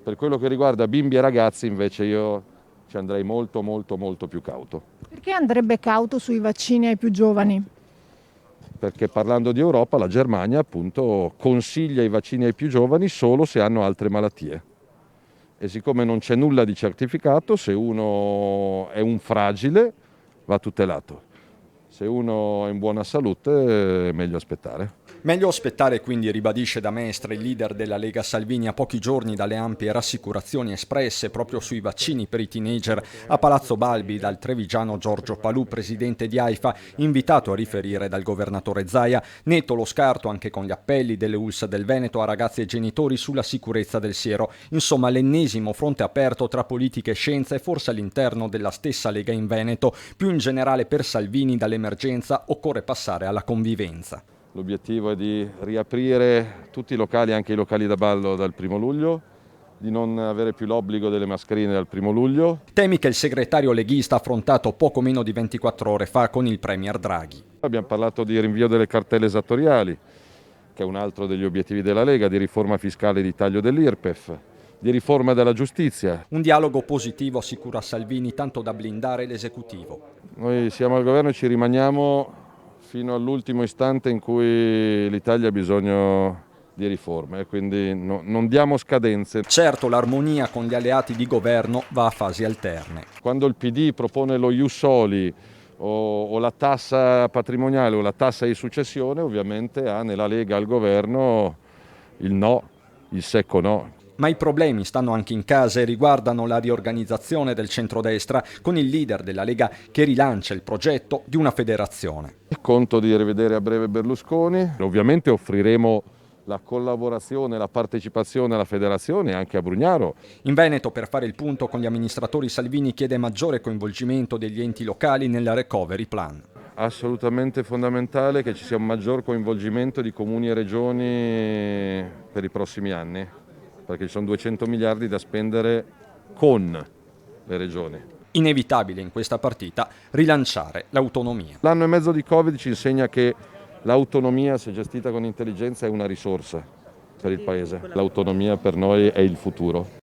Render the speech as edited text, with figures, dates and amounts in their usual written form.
Per quello che riguarda bimbi e ragazzi invece io ci andrei molto più cauto. Perché andrebbe cauto sui vaccini ai più giovani? Perché parlando di Europa la Germania appunto consiglia i vaccini ai più giovani solo se hanno altre malattie. E siccome non c'è nulla di certificato, se uno è un fragile va tutelato. Se uno è in buona salute è meglio aspettare. Meglio aspettare, quindi, ribadisce da Mestre, il leader della Lega Salvini, a pochi giorni dalle ampie rassicurazioni espresse proprio sui vaccini per i teenager a Palazzo Balbi dal trevigiano Giorgio Palù, presidente di AIFA, invitato a riferire dal governatore Zaia. Netto lo scarto anche con gli appelli delle ULSS del Veneto a ragazzi e genitori sulla sicurezza del siero. Insomma, l'ennesimo fronte aperto tra politica e scienza e forse all'interno della stessa Lega in Veneto. Più in generale per Salvini dall'emergenza occorre passare alla convivenza. L'obiettivo è di riaprire tutti i locali, anche i locali da ballo, dal 1° luglio, di non avere più l'obbligo delle mascherine dal 1° luglio. Temi che il segretario leghista ha affrontato poco meno di 24 ore fa con il premier Draghi. Abbiamo parlato di rinvio delle cartelle esattoriali, che è un altro degli obiettivi della Lega, di riforma fiscale, di taglio dell'IRPEF, di riforma della giustizia. Un dialogo positivo, assicura Salvini, tanto da blindare l'esecutivo. Noi siamo al governo e ci rimaniamo fino all'ultimo istante in cui l'Italia ha bisogno di riforme, quindi non diamo scadenze. Certo, l'armonia con gli alleati di governo va a fasi alterne. Quando il PD propone lo ius soli o la tassa patrimoniale o la tassa di successione, ovviamente ha nella Lega al governo il no, il secco no. Ma i problemi stanno anche in casa e riguardano la riorganizzazione del centrodestra, con il leader della Lega che rilancia il progetto di una federazione. Conto di rivedere a breve Berlusconi, ovviamente offriremo la collaborazione, la partecipazione alla federazione anche a Brugnaro. In Veneto, per fare il punto con gli amministratori, Salvini chiede maggiore coinvolgimento degli enti locali nella recovery plan. Assolutamente fondamentale che ci sia un maggior coinvolgimento di comuni e regioni per i prossimi anni, perché ci sono 200 miliardi da spendere con le regioni. Inevitabile in questa partita rilanciare l'autonomia. L'anno e mezzo di Covid ci insegna che l'autonomia, se gestita con intelligenza, è una risorsa per il Paese. L'autonomia per noi è il futuro.